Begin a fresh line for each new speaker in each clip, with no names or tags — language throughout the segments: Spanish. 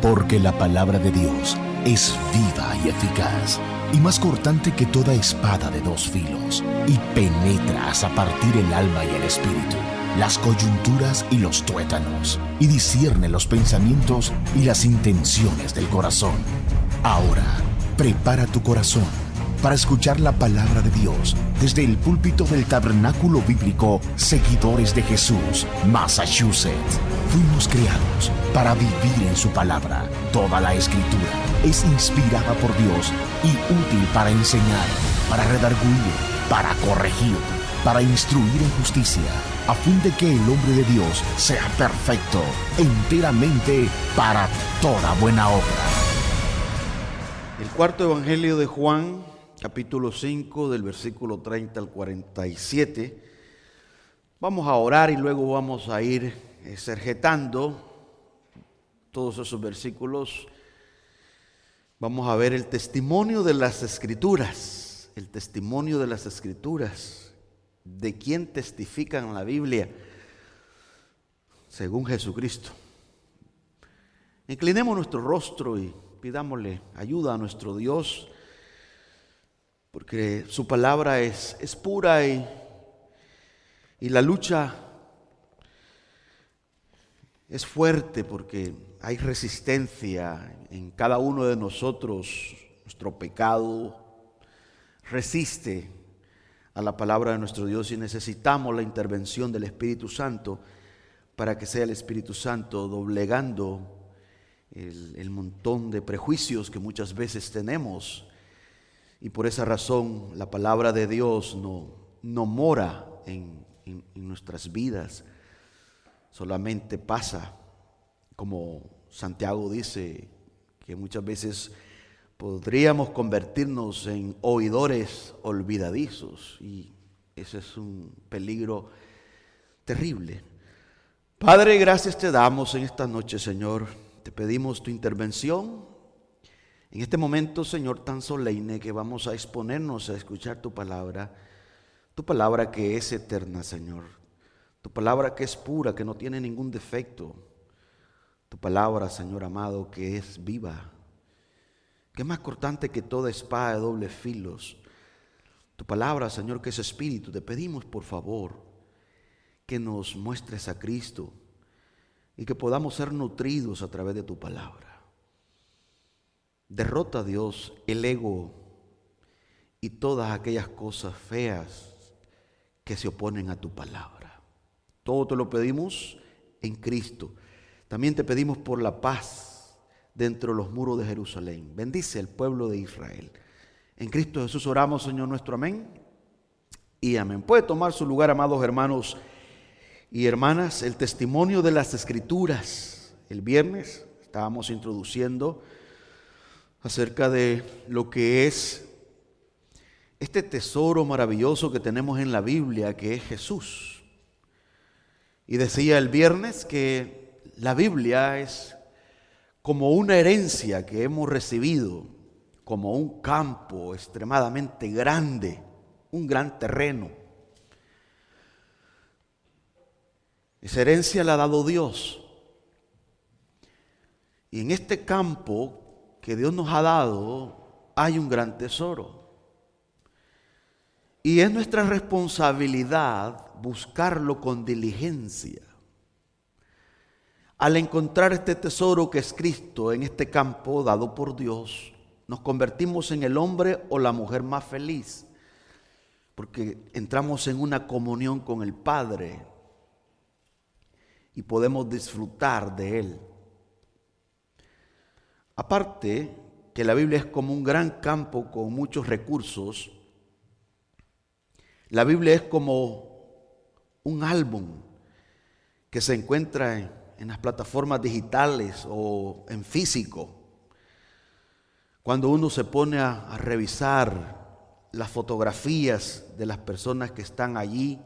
Porque la palabra de Dios es viva y eficaz, y más cortante que toda espada de dos filos, y penetra hasta partir el alma y el espíritu, las coyunturas y los tuétanos, y discierne los pensamientos y las intenciones del corazón. Ahora, prepara tu corazón para escuchar la palabra de Dios desde el púlpito del Tabernáculo Bíblico Seguidores de Jesús, Massachusetts. Fuimos creados para vivir en su palabra. Toda la Escritura es inspirada por Dios y útil para enseñar, para redarguir, para corregir, para instruir en justicia, a fin de que el hombre de Dios sea perfecto, enteramente para toda buena obra.
El cuarto evangelio de Juan, capítulo 5, del versículo 30 al 47. Vamos a orar y luego vamos a ir exegetando todos esos versículos. Vamos a ver el testimonio de las Escrituras, el testimonio de las Escrituras, de quién testifican en la Biblia, según Jesucristo. Inclinemos nuestro rostro y pidámosle ayuda a nuestro Dios, porque su palabra es pura y la lucha es fuerte, porque hay resistencia en cada uno de nosotros. Nuestro pecado resiste a la palabra de nuestro Dios y necesitamos la intervención del Espíritu Santo para que sea el Espíritu Santo doblegando el montón de prejuicios que muchas veces tenemos. Y por esa razón la palabra de Dios no mora en nuestras vidas, solamente pasa, como Santiago dice, que muchas veces podríamos convertirnos en oidores olvidadizos, y ese es un peligro terrible. Padre, gracias te damos en esta noche, Señor. Te pedimos tu intervención en este momento, Señor, tan solemne que vamos a exponernos a escuchar tu palabra que es eterna, Señor, tu palabra que es pura, que no tiene ningún defecto, tu palabra, Señor amado, que es viva, que es más cortante que toda espada de doble filos, tu palabra, Señor, que es espíritu. Te pedimos, por favor, que nos muestres a Cristo y que podamos ser nutridos a través de tu palabra. Derrota, Dios, el ego y todas aquellas cosas feas que se oponen a tu palabra. Todo te lo pedimos en Cristo. También te pedimos por la paz dentro de los muros de Jerusalén. Bendice al pueblo de Israel. En Cristo Jesús oramos, Señor nuestro. Amén y amén. Puede tomar su lugar, amados hermanos y hermanas. El testimonio de las Escrituras. El viernes estábamos introduciendo acerca de lo que es este tesoro maravilloso que tenemos en la Biblia, que es Jesús. Y decía el viernes que la Biblia es como una herencia que hemos recibido, como un campo extremadamente grande, un gran terreno. Esa herencia la ha dado Dios. Y en este campo que Dios nos ha dado hay un gran tesoro. Y es nuestra responsabilidad buscarlo con diligencia. Al encontrar este tesoro que es Cristo en este campo dado por Dios, nos convertimos en el hombre o la mujer más feliz, porque entramos en una comunión con el Padre y podemos disfrutar de Él. Aparte que la Biblia es como un gran campo con muchos recursos, la Biblia es como un álbum que se encuentra en las plataformas digitales o en físico. Cuando uno se pone a revisar las fotografías de las personas que están allí,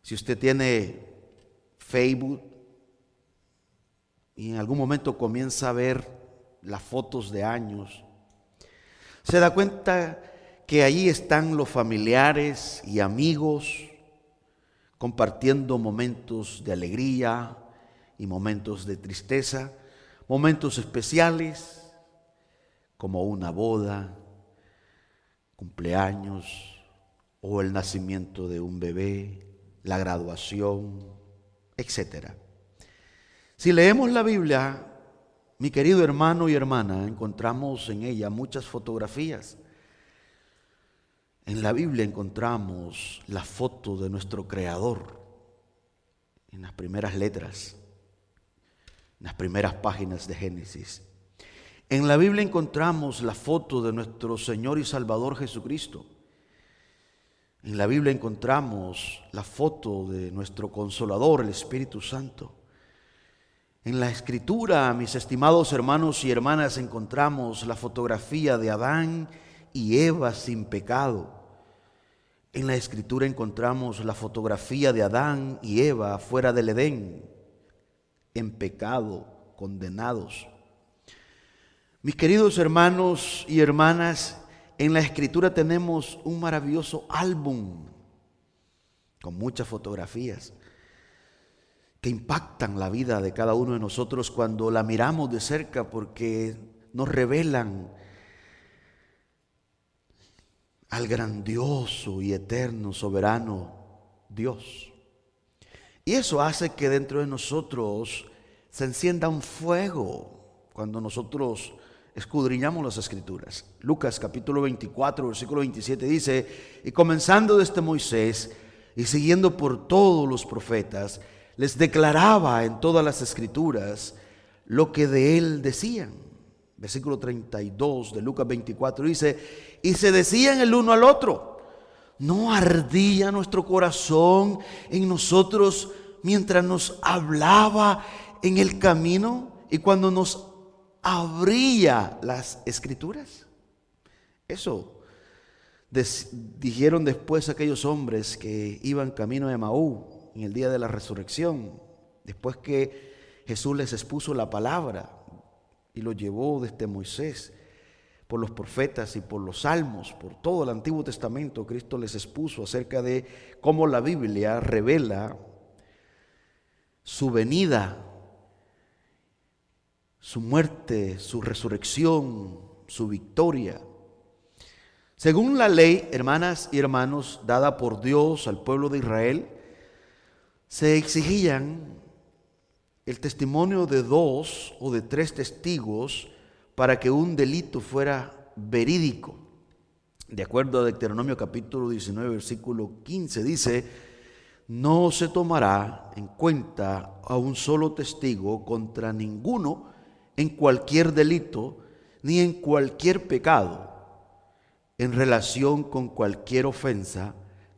si usted tiene Facebook y en algún momento comienza a ver las fotos de años, se da cuenta que allí están los familiares y amigos compartiendo momentos de alegría y momentos de tristeza, Momentos especiales como una boda, cumpleaños o el nacimiento de un bebé, la graduación, etc. Si leemos la Biblia, mi querido hermano y hermana, encontramos en ella muchas fotografías. En la Biblia encontramos la foto de nuestro Creador en las primeras letras, en las primeras páginas de Génesis. En la Biblia encontramos la foto de nuestro Señor y Salvador Jesucristo. En la Biblia encontramos la foto de nuestro Consolador, el Espíritu Santo. En la Escritura, mis estimados hermanos y hermanas, encontramos la fotografía de Adán y Eva sin pecado. En la Escritura encontramos la fotografía de Adán y Eva fuera del Edén, en pecado, condenados. Mis queridos hermanos y hermanas, en la Escritura tenemos un maravilloso álbum con muchas fotografías que impactan la vida de cada uno de nosotros cuando la miramos de cerca, porque nos revelan al grandioso y eterno, soberano Dios. Y eso hace que dentro de nosotros se encienda un fuego cuando nosotros escudriñamos las Escrituras. Lucas capítulo 24, versículo 27 dice: y comenzando desde Moisés y siguiendo por todos los profetas, les declaraba en todas las Escrituras lo que de él decían. Versículo 32 de Lucas 24 dice: y se decían el uno al otro, ¿no ardía nuestro corazón en nosotros mientras nos hablaba en el camino y cuando nos abría las Escrituras? Eso dijeron después aquellos hombres que iban camino de Emaú en el día de la resurrección, después que Jesús les expuso la palabra y lo llevó desde Moisés, por los profetas y por los salmos, por todo el Antiguo Testamento. Cristo les expuso acerca de cómo la Biblia revela su venida, su muerte, su resurrección, su victoria. Según la ley, hermanas y hermanos, dada por Dios al pueblo de Israel, se exigían el testimonio de 2 o de 3 testigos para que un delito fuera verídico. De acuerdo a Deuteronomio capítulo 19, versículo 15, dice: no se tomará en cuenta a un solo testigo contra ninguno en cualquier delito ni en cualquier pecado en relación con cualquier ofensa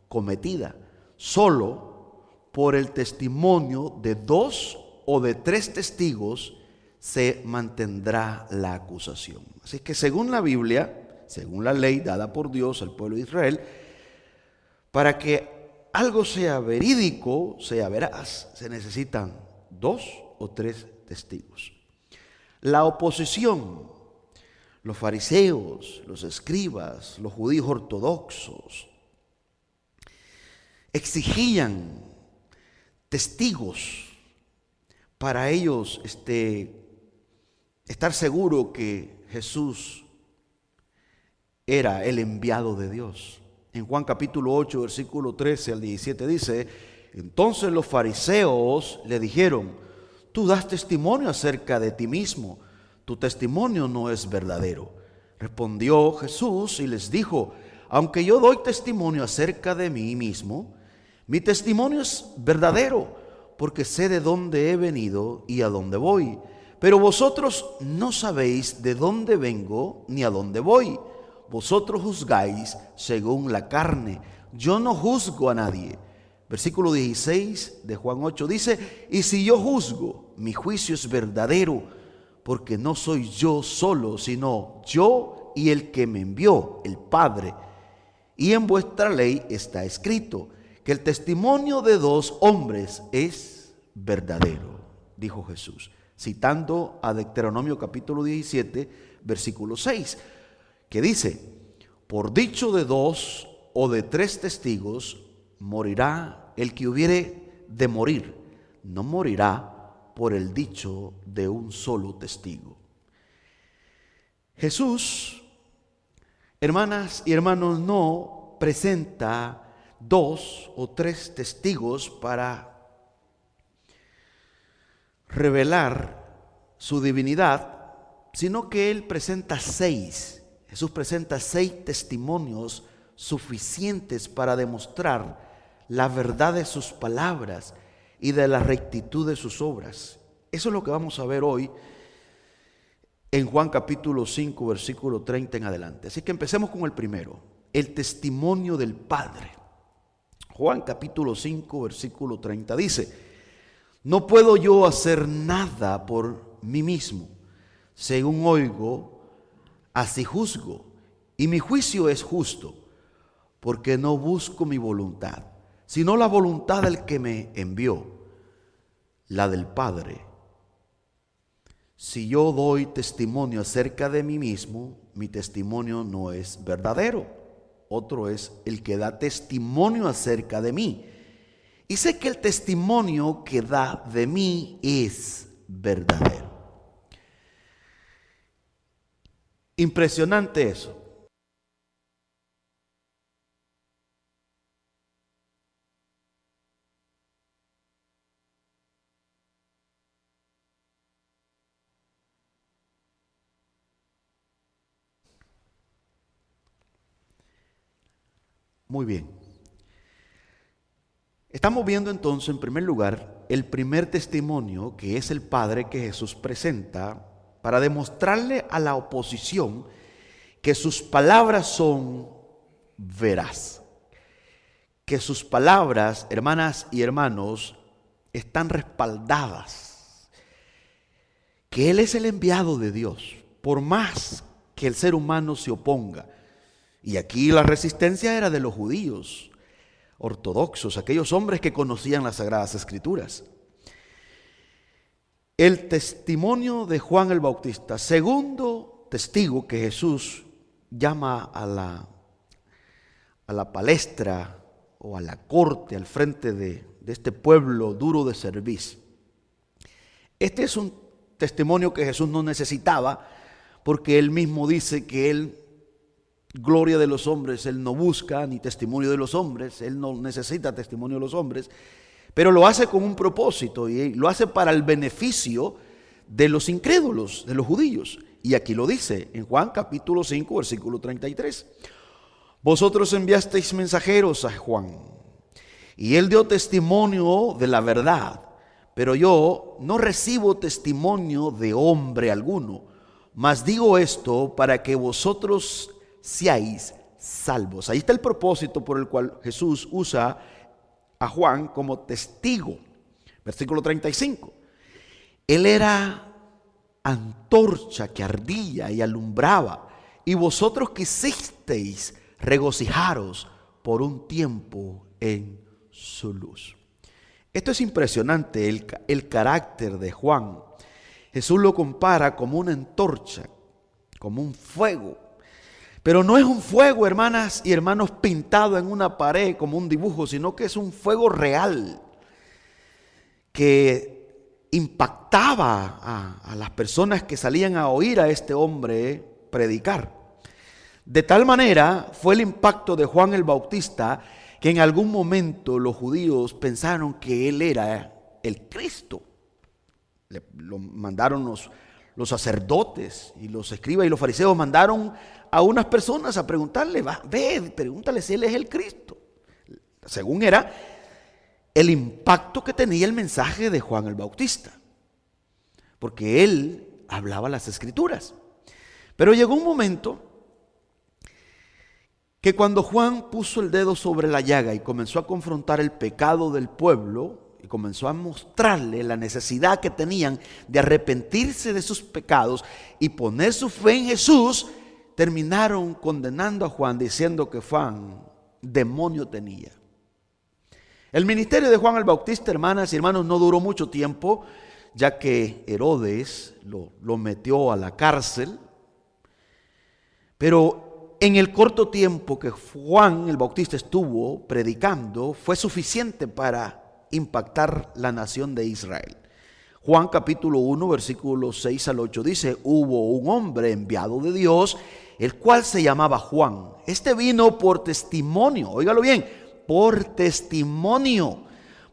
cometida, solo por el testimonio de 2 o de 3 testigos se mantendrá la acusación. Así que según la Biblia, según la ley dada por Dios al pueblo de Israel, para que algo sea verídico, sea veraz, se necesitan 2 o 3 testigos. La oposición, los fariseos, los escribas, los judíos ortodoxos, exigían testigos para ellos estar seguro que Jesús era el enviado de Dios. En Juan capítulo 8, versículo 13 al 17 dice: entonces los fariseos le dijeron: tú das testimonio acerca de ti mismo, tu testimonio no es verdadero. Respondió Jesús y les dijo: aunque yo doy testimonio acerca de mí mismo, mi testimonio es verdadero, porque sé de dónde he venido y a dónde voy. Pero vosotros no sabéis de dónde vengo ni a dónde voy. Vosotros juzgáis según la carne. Yo no juzgo a nadie. Versículo 16 de Juan 8 dice: y si yo juzgo, mi juicio es verdadero, porque no soy yo solo, sino yo y el que me envió, el Padre. Y en vuestra ley está escrito que el testimonio de 2 hombres es verdadero, dijo Jesús, citando a Deuteronomio capítulo 17, versículo 6, que dice: por dicho de 2 o de 3 testigos morirá el que hubiere de morir. No morirá por el dicho de un solo testigo. Jesús, hermanas y hermanos, no presenta 2 o 3 testigos para revelar su divinidad, sino que Él presenta 6. Jesús presenta 6 testimonios suficientes para demostrar la verdad de sus palabras y de la rectitud de sus obras. Eso es lo que vamos a ver hoy en Juan capítulo 5, versículo 30 en adelante. Así que empecemos con el primero, el testimonio del Padre. Juan capítulo 5, versículo 30 dice: no puedo yo hacer nada por mí mismo. Según oigo, así juzgo, y mi juicio es justo, porque no busco mi voluntad, sino la voluntad del que me envió, la del Padre. Si yo doy testimonio acerca de mí mismo, mi testimonio no es verdadero. Otro es el que da testimonio acerca de mí. Y sé que el testimonio que da de mí es verdadero. Impresionante eso. Muy bien. Estamos viendo entonces, en primer lugar, el primer testimonio, que es el Padre, que Jesús presenta para demostrarle a la oposición que sus palabras son veraz, que sus palabras, hermanas y hermanos, están respaldadas, que Él es el enviado de Dios, por más que el ser humano se oponga. Y aquí la resistencia era de los judíos ortodoxos, aquellos hombres que conocían las Sagradas Escrituras. El testimonio de Juan el Bautista, segundo testigo que Jesús llama a la palestra o a la corte, al frente de este pueblo duro de cerviz. Este es un testimonio que Jesús no necesitaba, porque Él mismo dice que Él, gloria de los hombres, Él no busca ni testimonio de los hombres, Él no necesita testimonio de los hombres, pero lo hace con un propósito y lo hace para el beneficio de los incrédulos, de los judíos. Y aquí lo dice en Juan capítulo 5, versículo 33. Vosotros enviasteis mensajeros a Juan, y él dio testimonio de la verdad, pero yo no recibo testimonio de hombre alguno, mas digo esto para que vosotros seáis salvos. Ahí está el propósito por el cual Jesús usa a Juan como testigo. Versículo 35. Él era antorcha que ardía y alumbraba, y vosotros quisisteis regocijaros por un tiempo en su luz. Esto es impresionante, el carácter de Juan. Jesús lo compara como una antorcha, como un fuego. Pero no es un fuego, hermanas y hermanos, pintado en una pared como un dibujo, sino que es un fuego real que impactaba a las personas que salían a oír a este hombre predicar. De tal manera fue el impacto de Juan el Bautista que en algún momento los judíos pensaron que él era el Cristo. Lo mandaron los sacerdotes y los escribas y los fariseos, mandaron a unas personas a preguntarle, pregúntale si él es el Cristo. Según era el impacto que tenía el mensaje de Juan el Bautista, porque él hablaba las Escrituras. Pero llegó un momento que cuando Juan puso el dedo sobre la llaga y comenzó a confrontar el pecado del pueblo y comenzó a mostrarle la necesidad que tenían de arrepentirse de sus pecados y poner su fe en Jesús, terminaron condenando a Juan diciendo que Juan demonio tenía. El ministerio de Juan el Bautista, hermanas y hermanos, no duró mucho tiempo, ya que Herodes lo metió a la cárcel. Pero en el corto tiempo que Juan el Bautista estuvo predicando, fue suficiente para impactar la nación de Israel. Juan capítulo 1, versículos 6 al 8 dice: hubo un hombre enviado de Dios, el cual se llamaba Juan. Este vino por testimonio, óigalo bien, por testimonio,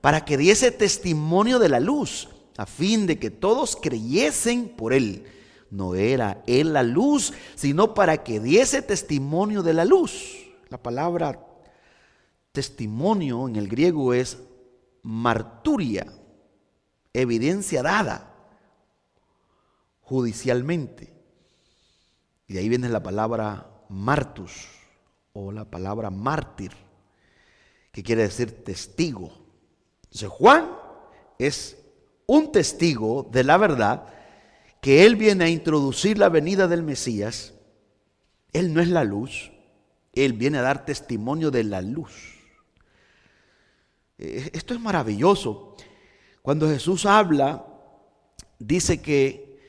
para que diese testimonio de la luz, a fin de que todos creyesen por él. No era él la luz, sino para que diese testimonio de la luz. La palabra testimonio en el griego es marturia, evidencia dada judicialmente. Y de ahí viene la palabra martus o la palabra mártir, que quiere decir testigo. Entonces Juan es un testigo de la verdad, que él viene a introducir la venida del Mesías. Él no es la luz, él viene a dar testimonio de la luz. Esto es maravilloso. Cuando Jesús habla, dice que,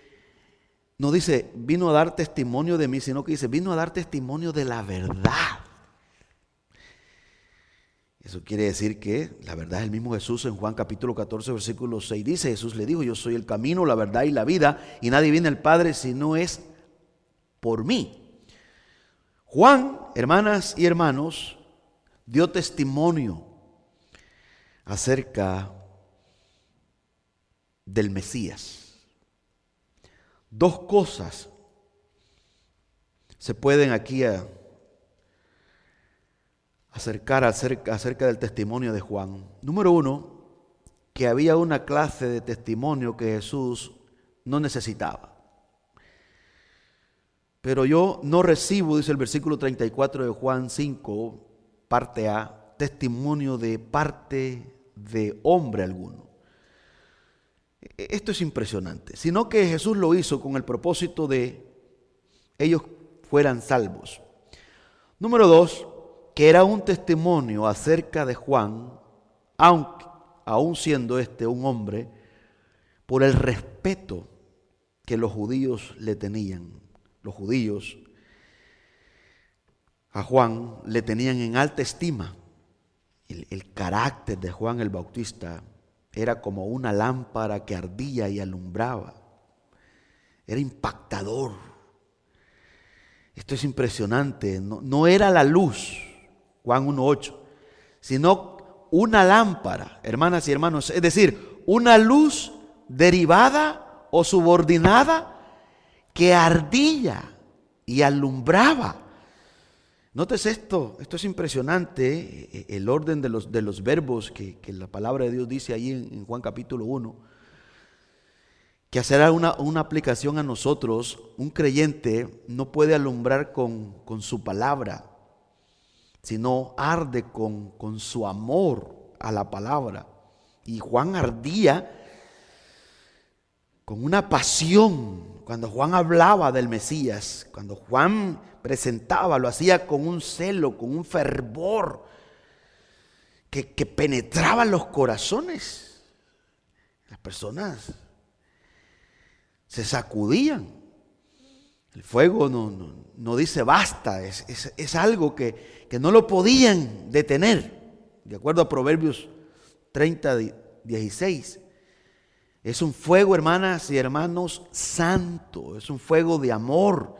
no dice vino a dar testimonio de mí, sino que dice vino a dar testimonio de la verdad. Eso quiere decir que la verdad es el mismo Jesús. En Juan capítulo 14, versículo 6 dice: Jesús le dijo: yo soy el camino, la verdad y la vida, y nadie viene al Padre si no es por mí. Juan, hermanas y hermanos, dio testimonio acerca del Mesías. Dos cosas se pueden aquí acercar acerca del testimonio de Juan. Número uno, que había una clase de testimonio que Jesús no necesitaba. Pero yo no recibo, dice el versículo 34 de Juan 5, parte A, testimonio de parte de hombre alguno. Esto es impresionante, sino que Jesús lo hizo con el propósito de ellos fueran salvos. Número dos, que era un testimonio acerca de Juan, aun siendo un hombre, por el respeto que los judíos le tenían. Los judíos a Juan le tenían en alta estima. El carácter de Juan el Bautista era como una lámpara que ardía y alumbraba. Era impactador. Esto es impresionante. No era la luz, Juan 1:8, sino una lámpara, hermanas y hermanos. Es decir, una luz derivada o subordinada que ardía y alumbraba. Nótese esto es impresionante, el orden de los verbos que la palabra de Dios dice ahí en Juan capítulo 1, que hacerá una aplicación a nosotros. Un creyente no puede alumbrar con su palabra, sino arde con su amor a la palabra. Y Juan ardía con una pasión cuando Juan hablaba del Mesías, cuando Juan presentaba, lo hacía con un celo, con un fervor que penetraba los corazones. Las personas se sacudían. El fuego no dice basta, es algo que no lo podían detener. De acuerdo a Proverbios 30:16. Es un fuego, hermanas y hermanos, santo. Es un fuego de amor.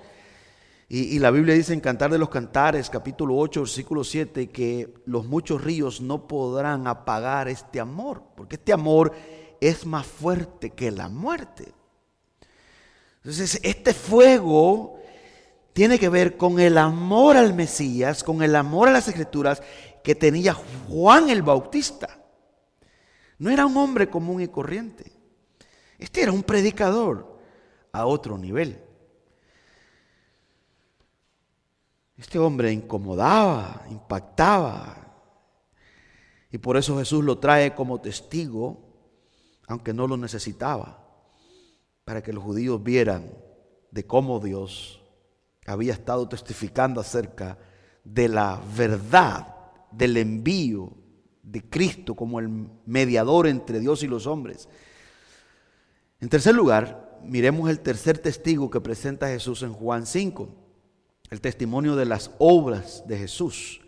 Y la Biblia dice en Cantar de los Cantares, capítulo 8, versículo 7, que los muchos ríos no podrán apagar este amor, porque este amor es más fuerte que la muerte. Entonces, este fuego tiene que ver con el amor al Mesías, con el amor a las Escrituras que tenía Juan el Bautista. No era un hombre común y corriente. Este era un predicador a otro nivel. Este hombre incomodaba, impactaba. Y por eso Jesús lo trae como testigo, aunque no lo necesitaba, para que los judíos vieran de cómo Dios había estado testificando acerca de la verdad, del envío de Cristo como el mediador entre Dios y los hombres. En tercer lugar, miremos el tercer testigo que presenta Jesús en Juan 5, el testimonio de las obras de Jesús.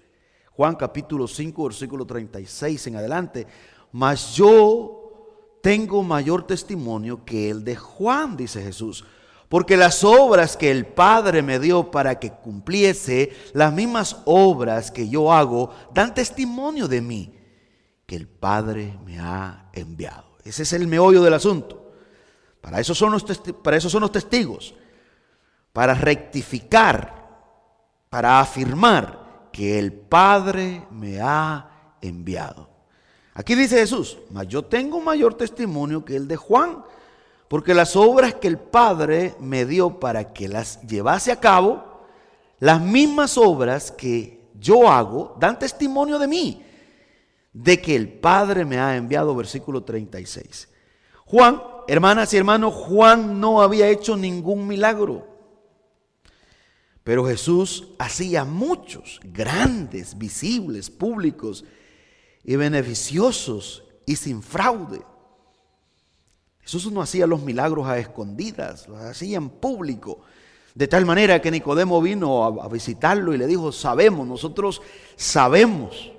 Juan capítulo 5, versículo 36 en adelante. Mas yo tengo mayor testimonio que el de Juan, dice Jesús, porque las obras que el Padre me dio para que cumpliese, las mismas obras que yo hago, dan testimonio de mí, que el Padre me ha enviado. Ese es el meollo del asunto. Para eso son los testigos, para rectificar, para afirmar que el Padre me ha enviado. Aquí dice Jesús, mas yo tengo mayor testimonio que el de Juan, porque las obras que el Padre me dio para que las llevase a cabo, las mismas obras que yo hago, dan testimonio de mí, de que el Padre me ha enviado. Versículo 36. Juan, hermanas y hermanos, Juan no había hecho ningún milagro, pero Jesús hacía muchos, grandes, visibles, públicos y beneficiosos y sin fraude. Jesús no hacía los milagros a escondidas, los hacía en público, de tal manera que Nicodemo vino a visitarlo y le dijo, nosotros sabemos,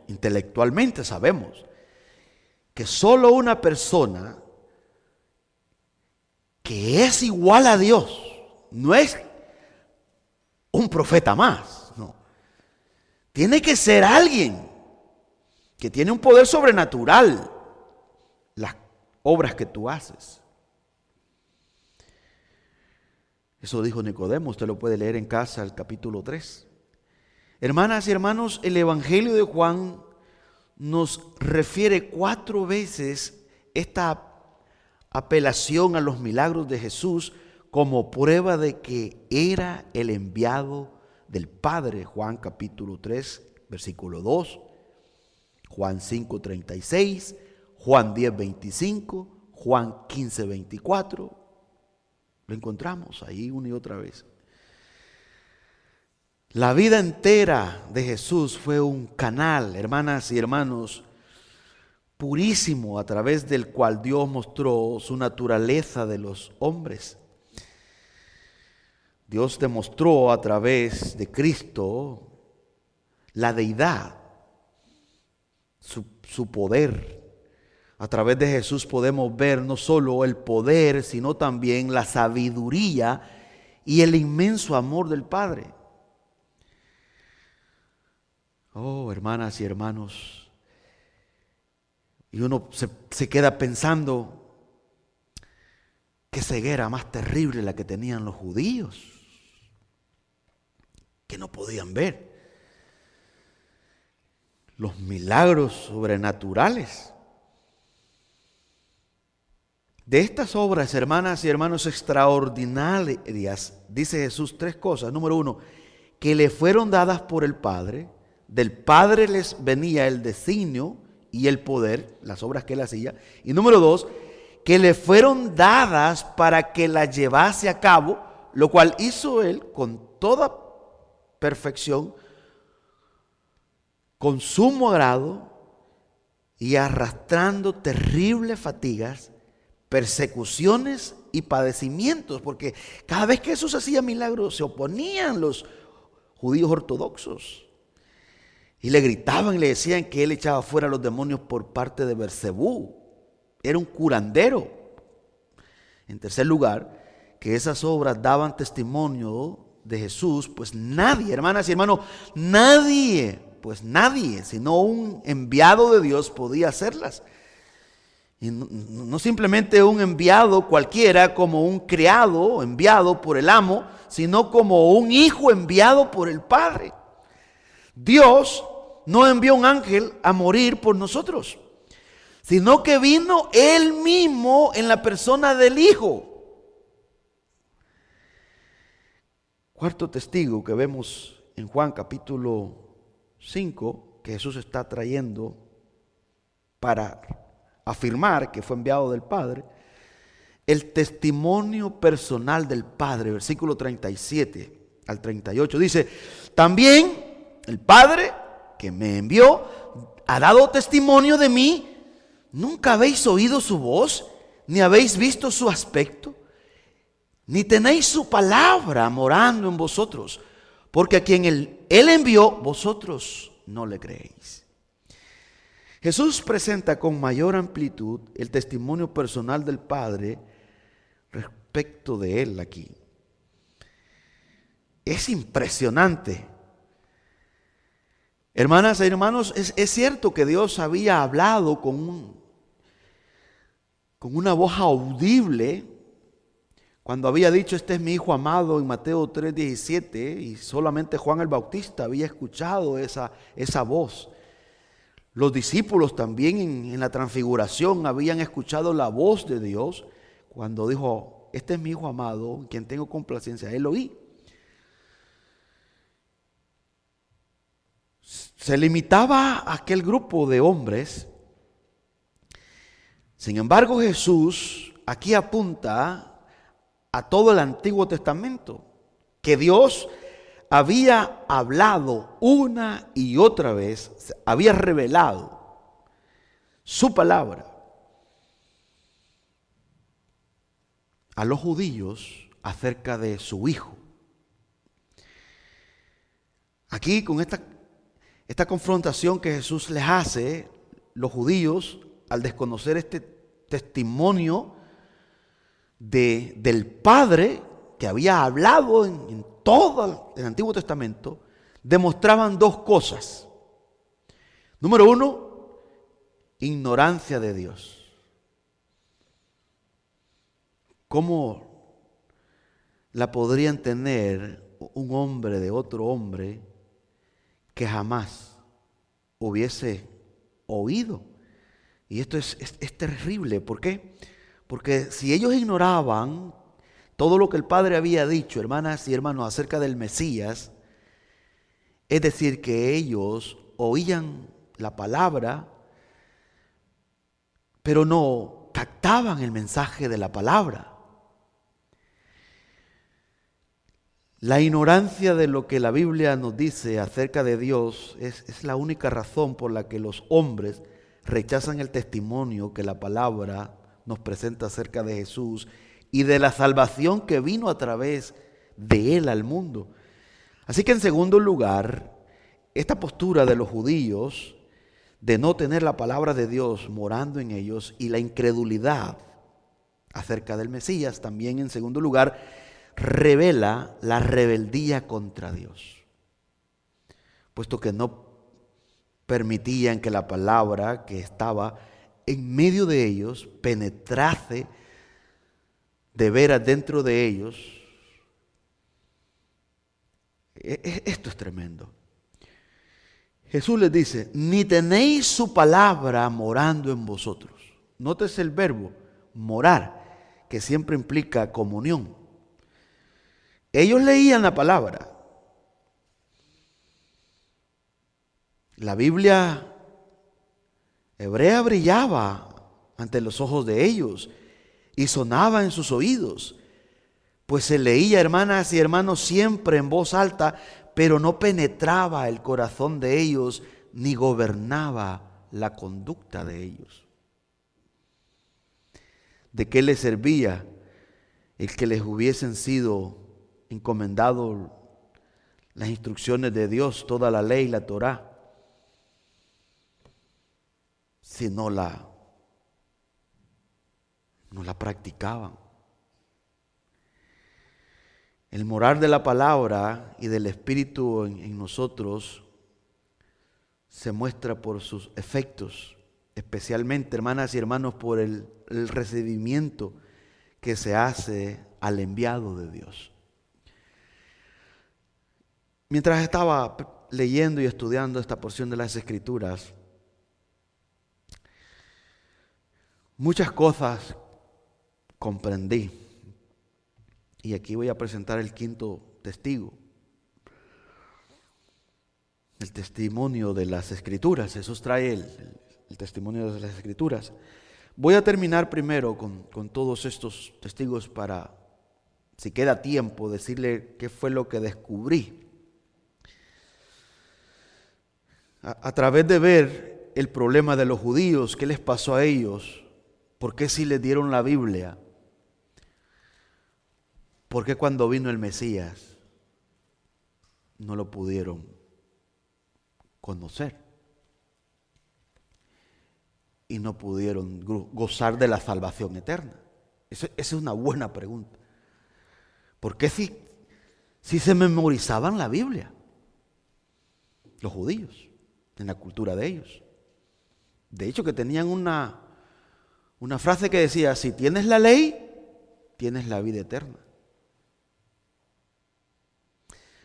intelectualmente sabemos, que solo una persona que es igual a Dios, no es un profeta más, no. Tiene que ser alguien que tiene un poder sobrenatural, las obras que tú haces. Eso dijo Nicodemo, usted lo puede leer en casa, el capítulo 3. Hermanas y hermanos, el Evangelio de Juan nos refiere 4 veces esta apelación a los milagros de Jesús como prueba de que era el enviado del Padre. Juan capítulo 3, versículo 2, Juan 5, 36, Juan 10, 25, Juan 15, 24. Lo encontramos ahí una y otra vez. La vida entera de Jesús fue un canal, hermanas y hermanos, purísimo, a través del cual Dios mostró su naturaleza de los hombres. Dios demostró a través de Cristo la deidad, su poder. A través de Jesús podemos ver no solo el poder, sino también la sabiduría y el inmenso amor del Padre. Oh, hermanas y hermanos, y uno se queda pensando, qué ceguera más terrible la que tenían los judíos, que no podían ver los milagros sobrenaturales. De estas obras, hermanas y hermanos, extraordinarias, dice Jesús 3 cosas. Número 1, que le fueron dadas por el Padre. Del Padre les venía el designio y el poder, las obras que él hacía. Y número 2, que le fueron dadas para que las llevase a cabo, lo cual hizo él con toda perfección, con sumo agrado y arrastrando terribles fatigas, persecuciones y padecimientos, porque cada vez que Jesús hacía milagros se oponían los judíos ortodoxos y le gritaban y le decían que él echaba fuera a los demonios por parte de Beelzebú. Era un curandero. En tercer lugar, que esas obras daban testimonio de Jesús, pues nadie, hermanas y hermanos, nadie, sino un enviado de Dios podía hacerlas. Y no simplemente un enviado cualquiera, como un criado enviado por el amo, sino como un hijo enviado por el Padre. Dios no envió un ángel a morir por nosotros, sino que vino Él mismo en la persona del Hijo. Cuarto testigo que vemos en Juan capítulo 5, que Jesús está trayendo para afirmar que fue enviado del Padre, el testimonio personal del Padre, versículo 37 al 38, dice, también el Padre que me envió ha dado testimonio de mí. ¿Nunca habéis oído su voz, ni habéis visto su aspecto, ni tenéis su palabra morando en vosotros? Porque a quien él envió, vosotros no le creéis. Jesús presenta con mayor amplitud el testimonio personal del Padre respecto de Él aquí. Es impresionante. Hermanas y hermanos, es cierto que Dios había hablado con una voz audible cuando había dicho: este es mi Hijo amado, en Mateo 3:17, y solamente Juan el Bautista había escuchado esa voz. Los discípulos también en la transfiguración habían escuchado la voz de Dios cuando dijo: este es mi Hijo amado, en quien tengo complacencia. Él oí. Se limitaba a aquel grupo de hombres. Sin embargo, Jesús aquí apunta a todo el Antiguo Testamento, que Dios había hablado una y otra vez, había revelado su palabra a los judíos acerca de su Hijo. Aquí, con esta confrontación que Jesús les hace, los judíos, al desconocer este testimonio del Padre que había hablado en todo el Antiguo Testamento, demostraban dos cosas. Número uno, ignorancia de Dios. ¿Cómo la podrían tener un hombre de otro hombre que jamás hubiese oído? Y esto es terrible. ¿Por qué? Porque si ellos ignoraban todo lo que el Padre había dicho, hermanas y hermanos, acerca del Mesías, es decir, que ellos oían la palabra, pero no captaban el mensaje de la palabra. La ignorancia de lo que la Biblia nos dice acerca de Dios es la única razón por la que los hombres rechazan el testimonio que la palabra nos presenta acerca de Jesús y de la salvación que vino a través de Él al mundo. Así que, en segundo lugar, esta postura de los judíos de no tener la palabra de Dios morando en ellos y la incredulidad acerca del Mesías, también en segundo lugar, revela la rebeldía contra Dios, puesto que no permitían que la palabra que estaba en medio de ellos penetrase de veras dentro de ellos. Esto es tremendo. Jesús les dice: ni tenéis su palabra morando en vosotros. Nótese el verbo morar, que siempre implica comunión. Ellos leían la palabra. La Biblia hebrea brillaba ante los ojos de ellos y sonaba en sus oídos, pues se leía, hermanas y hermanos, siempre en voz alta, pero no penetraba el corazón de ellos ni gobernaba la conducta de ellos. ¿De qué les servía el que les hubiesen sido encomendado las instrucciones de Dios, toda la ley, la Torá, si no la practicaban? El morar de la palabra y del Espíritu en nosotros se muestra por sus efectos, especialmente, hermanas y hermanos, por el recibimiento que se hace al enviado de Dios. Mientras estaba leyendo y estudiando esta porción de las Escrituras, muchas cosas comprendí. Y aquí voy a presentar el quinto testigo. El testimonio de las Escrituras. Jesús trae el testimonio de las Escrituras. Voy a terminar primero con todos estos testigos para, si queda tiempo, decirle qué fue lo que descubrí. A través de ver el problema de los judíos, qué les pasó a ellos, por qué si les dieron la Biblia, por qué cuando vino el Mesías no lo pudieron conocer. y no pudieron gozar de la salvación eterna? Esa es una buena pregunta. ¿Por qué si se memorizaban la Biblia? Los judíos, en la cultura de ellos. De hecho, que tenían una frase que decía: si tienes la ley, tienes la vida eterna.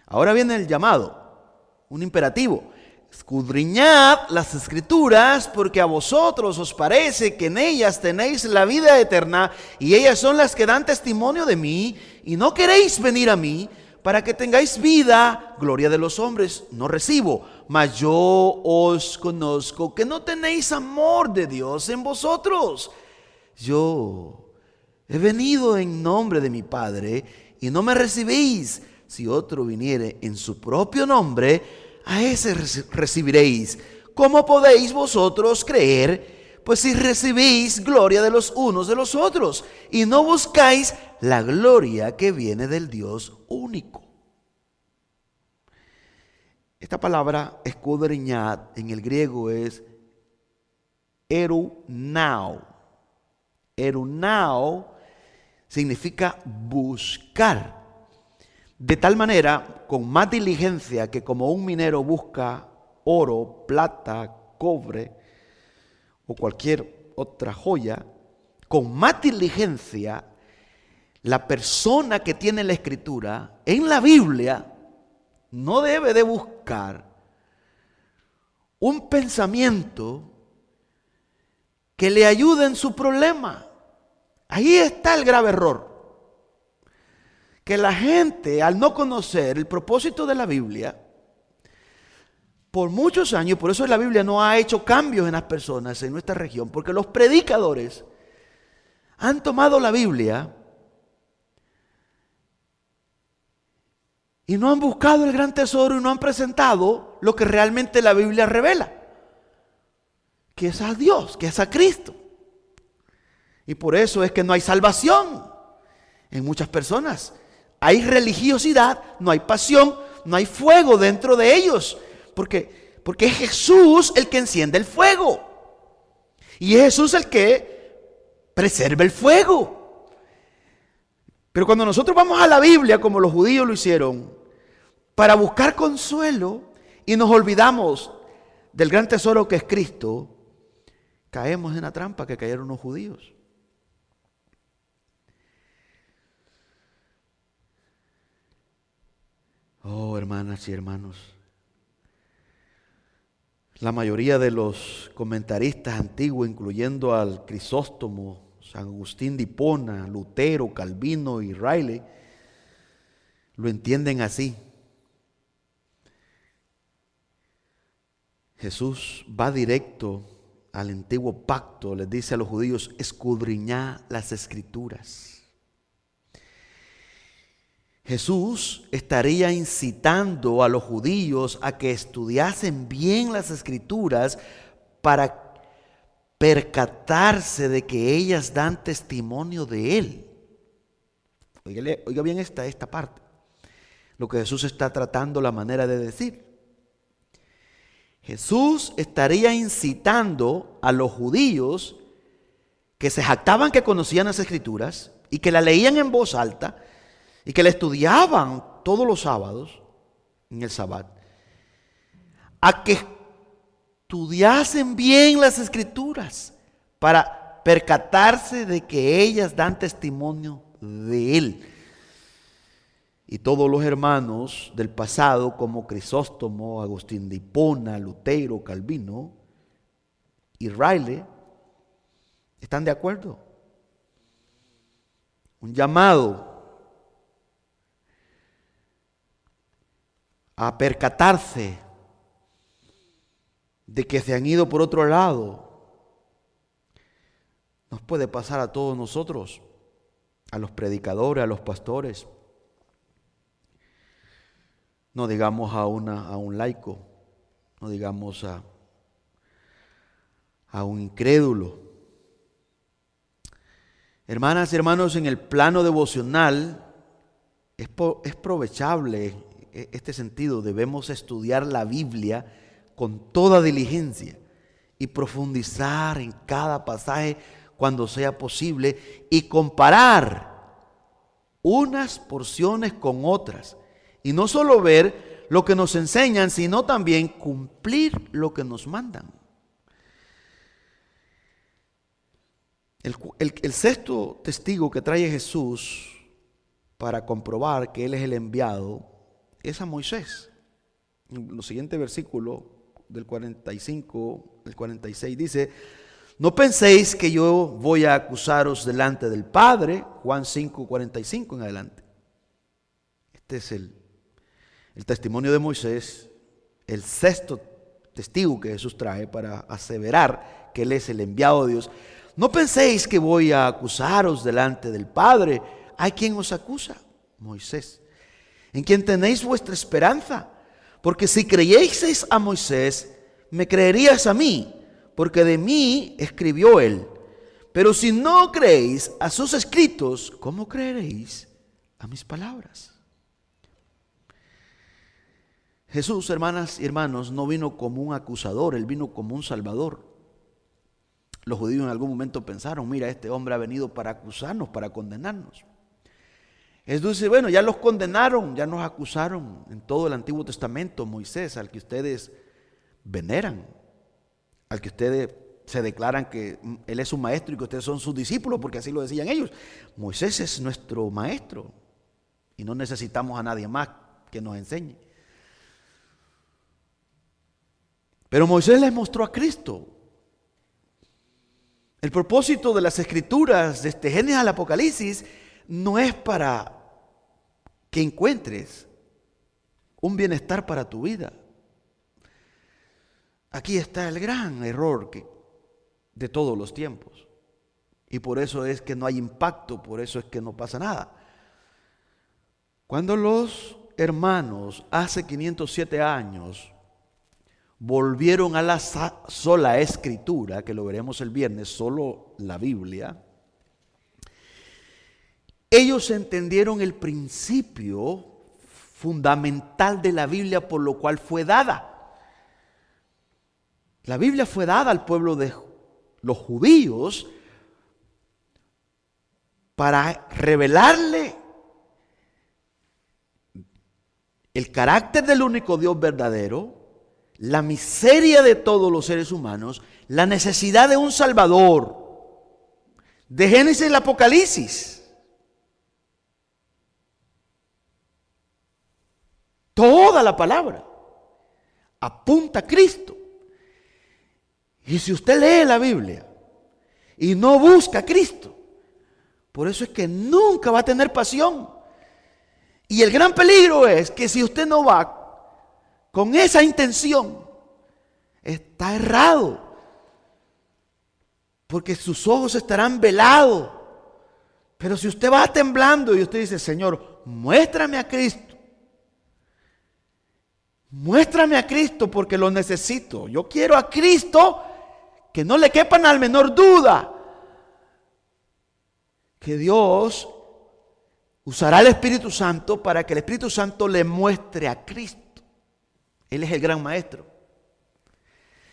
Ahora viene el llamado, un imperativo: escudriñad las Escrituras, porque a vosotros os parece que en ellas tenéis la vida eterna, y ellas son las que dan testimonio de mí, y no queréis venir a mí para que tengáis vida. Gloria de los hombres no recibo, mas yo os conozco que no tenéis amor de Dios en vosotros. Yo he venido en nombre de mi Padre, y no me recibís. Si otro viniere en su propio nombre, a ese recibiréis. ¿Cómo podéis vosotros creer? Pues si recibís gloria de los unos de los otros, y no buscáis la gloria que viene del Dios único. Esta palabra escudriñad en el griego es erunao. Erunao significa buscar. De tal manera, con más diligencia que como un minero busca oro, plata, cobre o cualquier otra joya, con más diligencia la persona que tiene la Escritura en la Biblia no debe de buscar un pensamiento que le ayude en su problema. Ahí está el grave error. Que la gente, al no conocer el propósito de la Biblia, por muchos años, por eso la Biblia no ha hecho cambios en las personas en nuestra región, porque los predicadores han tomado la Biblia y no han buscado el gran tesoro y no han presentado lo que realmente la Biblia revela, que es a Dios, que es a Cristo. Y por eso es que no hay salvación en muchas personas. Hay religiosidad, no hay pasión, no hay fuego dentro de ellos. Porque es Jesús el que enciende el fuego. Y es Jesús el que preserva el fuego. Pero cuando nosotros vamos a la Biblia, como los judíos lo hicieron, para buscar consuelo, y nos olvidamos del gran tesoro que es Cristo, caemos en la trampa que cayeron los judíos. Oh, hermanas y hermanos, la mayoría de los comentaristas antiguos, incluyendo al Crisóstomo, San Agustín de Hipona, Lutero, Calvino y Riley, lo entienden así. Jesús va directo al antiguo pacto, les dice a los judíos: escudriñad las Escrituras. Jesús estaría incitando a los judíos a que estudiasen bien las Escrituras para percatarse de que ellas dan testimonio de Él. Oiga bien esta parte, lo que Jesús está tratando, la manera de decir. Jesús estaría incitando a los judíos que se jactaban que conocían las Escrituras y que la leían en voz alta y que la estudiaban todos los sábados en el Sabbat, a que estudiasen bien las Escrituras para percatarse de que ellas dan testimonio de Él. Y todos los hermanos del pasado, como Crisóstomo, Agustín de Hipona, Lutero, Calvino y Riley, están de acuerdo. Un llamado a percatarse de que se han ido por otro lado. Nos puede pasar a todos nosotros, a los predicadores, a los pastores. No digamos a un laico, no digamos a un incrédulo. Hermanas y hermanos, en el plano devocional es aprovechable este sentido. Debemos estudiar la Biblia con toda diligencia y profundizar en cada pasaje cuando sea posible y comparar unas porciones con otras. Y no solo ver lo que nos enseñan, sino también cumplir lo que nos mandan. El sexto testigo que trae Jesús para comprobar que Él es el enviado es a Moisés. En los siguientes versículos del 45 al 46 dice: no penséis que yo voy a acusaros delante del Padre. Juan 5, 45 en adelante. Este es el testimonio de Moisés, el sexto testigo que Jesús trae para aseverar que Él es el enviado de Dios. No penséis que voy a acusaros delante del Padre. ¿Hay quien os acusa? Moisés, en quien tenéis vuestra esperanza. Porque si creyeseis a Moisés, me creerías a mí, porque de mí escribió él. Pero si no creéis a sus escritos, ¿cómo creeréis a mis palabras? Jesús, hermanas y hermanos, no vino como un acusador, Él vino como un salvador. Los judíos en algún momento pensaron: mira, este hombre ha venido para acusarnos, para condenarnos. Jesús dice: bueno, ya los condenaron, ya nos acusaron en todo el Antiguo Testamento. Moisés, al que ustedes veneran, al que ustedes se declaran que Él es su maestro y que ustedes son sus discípulos, porque así lo decían ellos. Moisés es nuestro maestro y no necesitamos a nadie más que nos enseñe. Pero Moisés les mostró a Cristo. El propósito de las Escrituras, desde Génesis al Apocalipsis, no es para que encuentres un bienestar para tu vida. Aquí está el gran error de todos los tiempos. Y por eso es que no hay impacto, por eso es que no pasa nada. Cuando los hermanos hace 507 años volvieron a la sola Escritura, que lo veremos el viernes, solo la Biblia, ellos entendieron el principio fundamental de la Biblia por lo cual fue dada. La Biblia fue dada al pueblo de los judíos para revelarle el carácter del único Dios verdadero, la miseria de todos los seres humanos, la necesidad de un Salvador. De Génesis al Apocalipsis. Toda la palabra apunta a Cristo. Y si usted lee la Biblia y no busca a Cristo, por eso es que nunca va a tener pasión. Y el gran peligro es que si usted no va con esa intención, está errado. Porque sus ojos estarán velados. Pero si usted va temblando y usted dice: Señor, muéstrame a Cristo. Muéstrame a Cristo porque lo necesito. Yo quiero a Cristo, que no le quepan al menor duda que Dios usará el Espíritu Santo para que el Espíritu Santo le muestre a Cristo. Él es el gran maestro.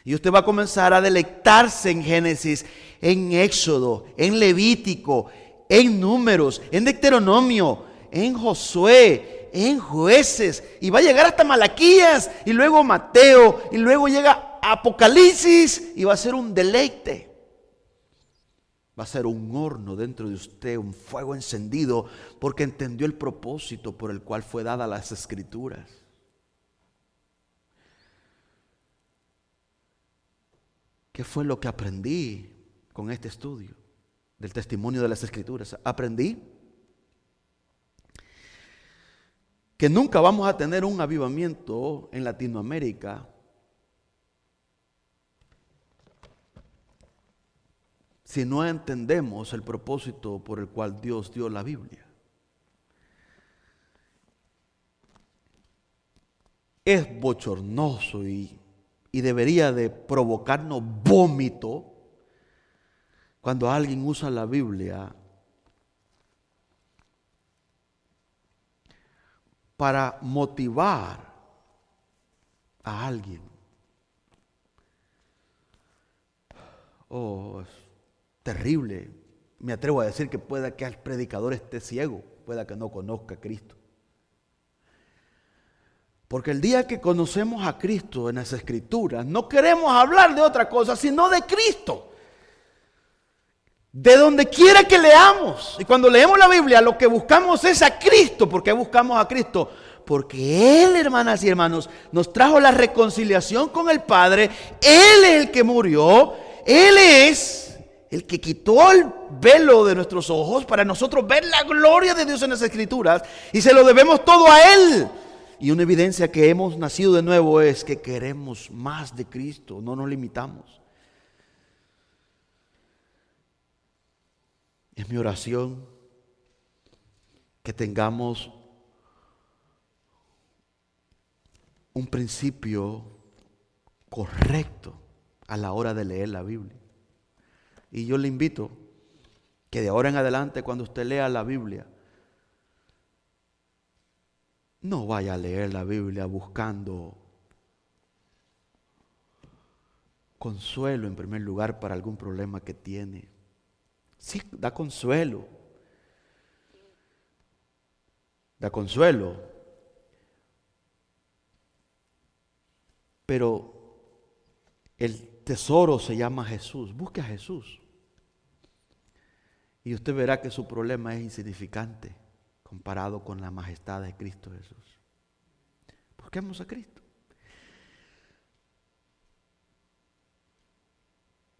Y usted va a comenzar a deleitarse en Génesis, en Éxodo, en Levítico, en Números, en Deuteronomio, en Josué, en Jueces, y va a llegar hasta Malaquías, y luego Mateo, y luego llega Apocalipsis, y va a ser un deleite. Va a ser un horno dentro de usted, un fuego encendido, porque entendió el propósito por el cual fue dada las Escrituras. ¿Qué fue lo que aprendí con este estudio del testimonio de las Escrituras? Aprendí que nunca vamos a tener un avivamiento en Latinoamérica si no entendemos el propósito por el cual Dios dio la Biblia. Es bochornoso y debería de provocarnos vómito cuando alguien usa la Biblia para motivar a alguien. Oh, es terrible. Me atrevo a decir que pueda que el predicador esté ciego, pueda que no conozca a Cristo. Porque el día que conocemos a Cristo en las Escrituras, no queremos hablar de otra cosa, sino de Cristo. De donde quiera que leamos. Y cuando leemos la Biblia, lo que buscamos es a Cristo. ¿Por qué buscamos a Cristo? Porque Él, hermanas y hermanos, nos trajo la reconciliación con el Padre. Él es el que murió. Él es el que quitó el velo de nuestros ojos para nosotros ver la gloria de Dios en las Escrituras. Y se lo debemos todo a Él. Y una evidencia que hemos nacido de nuevo es que queremos más de Cristo, no nos limitamos. Es mi oración que tengamos un principio correcto a la hora de leer la Biblia. Y yo le invito que de ahora en adelante, cuando usted lea la Biblia, no vaya a leer la Biblia buscando consuelo en primer lugar para algún problema que tiene. Sí, da consuelo. Da consuelo. Pero el tesoro se llama Jesús. Busque a Jesús. Y usted verá que su problema es insignificante comparado con la majestad de Cristo Jesús. Busquemos a Cristo.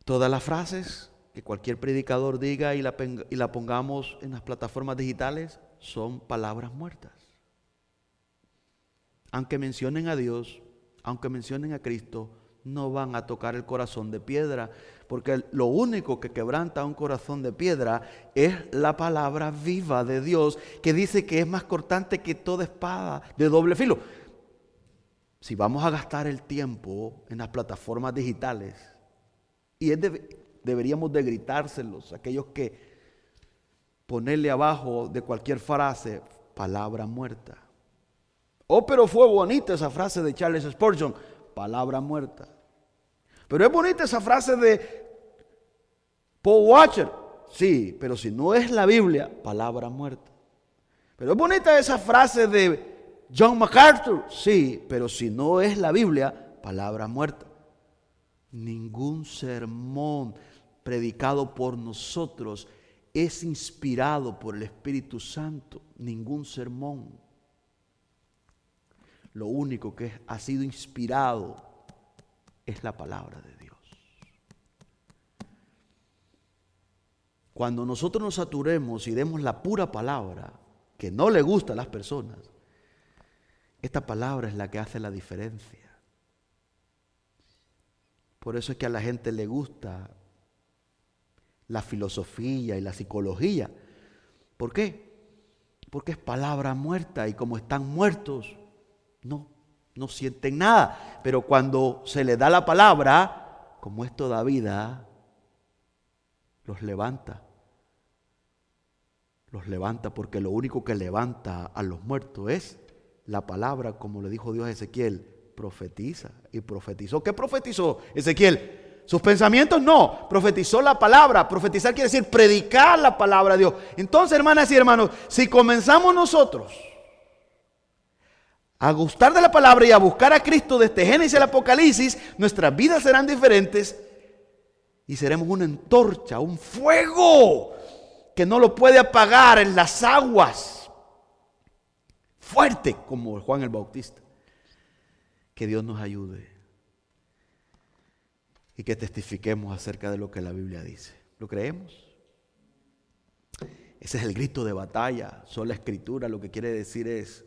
Todas las frases que cualquier predicador diga y la pongamos en las plataformas digitales son palabras muertas. Aunque mencionen a Dios, aunque mencionen a Cristo, no van a tocar el corazón de piedra, porque lo único que quebranta un corazón de piedra es la palabra viva de Dios, que dice que es más cortante que toda espada de doble filo. Si vamos a gastar el tiempo en las plataformas digitales, y deberíamos de gritárselos, aquellos que ponerle abajo de cualquier frase, palabra muerta. Oh, pero fue bonita esa frase de Charles Spurgeon, palabra muerta. Pero es bonita esa frase de Paul Washer, sí, pero si no es la Biblia, palabra muerta. Pero es bonita esa frase de John MacArthur, sí, pero si no es la Biblia, palabra muerta. Ningún sermón predicado por nosotros es inspirado por el Espíritu Santo, ningún sermón. Lo único que ha sido inspirado es la palabra de Dios. Cuando nosotros nos saturemos y demos la pura palabra, que no le gusta a las personas, esta palabra es la que hace la diferencia. Por eso es que a la gente le gusta la filosofía y la psicología. ¿Por qué? Porque es palabra muerta y como están muertos, no sienten nada. Pero cuando se les da la palabra, como es toda vida, los levanta. Los levanta porque lo único que levanta a los muertos es la palabra, como le dijo Dios a Ezequiel. Profetiza y profetizó. ¿Qué profetizó Ezequiel? ¿Sus pensamientos? No, profetizó la palabra. Profetizar quiere decir predicar la palabra de Dios. Entonces, hermanas y hermanos, si comenzamos nosotros a gustar de la palabra y a buscar a Cristo desde Génesis al Apocalipsis, nuestras vidas serán diferentes y seremos una antorcha, un fuego que no lo puede apagar en las aguas, fuerte como Juan el Bautista. Que Dios nos ayude y que testifiquemos acerca de lo que la Biblia dice. ¿Lo creemos? Ese es el grito de batalla. Sola Escritura lo que quiere decir es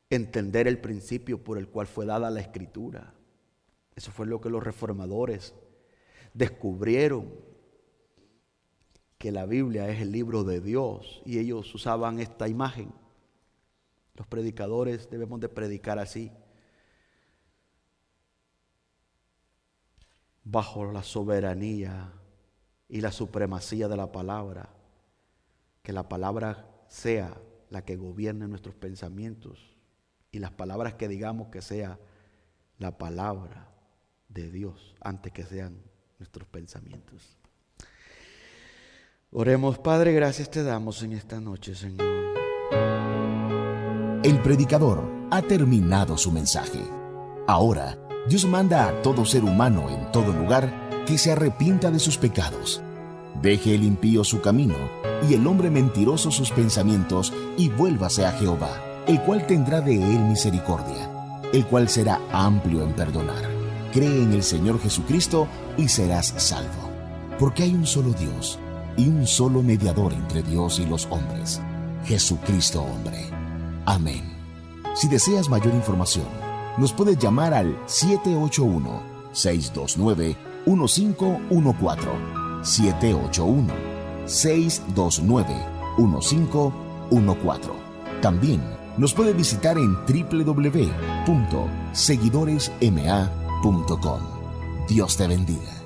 entender el principio por el cual fue dada la Escritura. Eso fue lo que los reformadores descubrieron, que la Biblia es el libro de Dios, y ellos usaban esta imagen. Los predicadores debemos de predicar así, bajo la soberanía y la supremacía de la palabra. Que la palabra sea la que gobierne nuestros pensamientos y las palabras que digamos que sea la palabra de Dios antes que sean nuestros pensamientos. Oremos. Padre, gracias te damos en esta noche, Señor.
El predicador ha terminado su mensaje. Ahora, Dios manda a todo ser humano en todo lugar que se arrepienta de sus pecados. Deje el impío su camino y el hombre mentiroso sus pensamientos y vuélvase a Jehová, el cual tendrá de él misericordia, el cual será amplio en perdonar. Cree en el Señor Jesucristo y serás salvo. Porque hay un solo Dios y un solo mediador entre Dios y los hombres, Jesucristo hombre. Amén. Si deseas mayor información, nos puedes llamar al 781-629-1514. 781-629-1514. También nos puede visitar en www.seguidoresma.com. Dios te bendiga.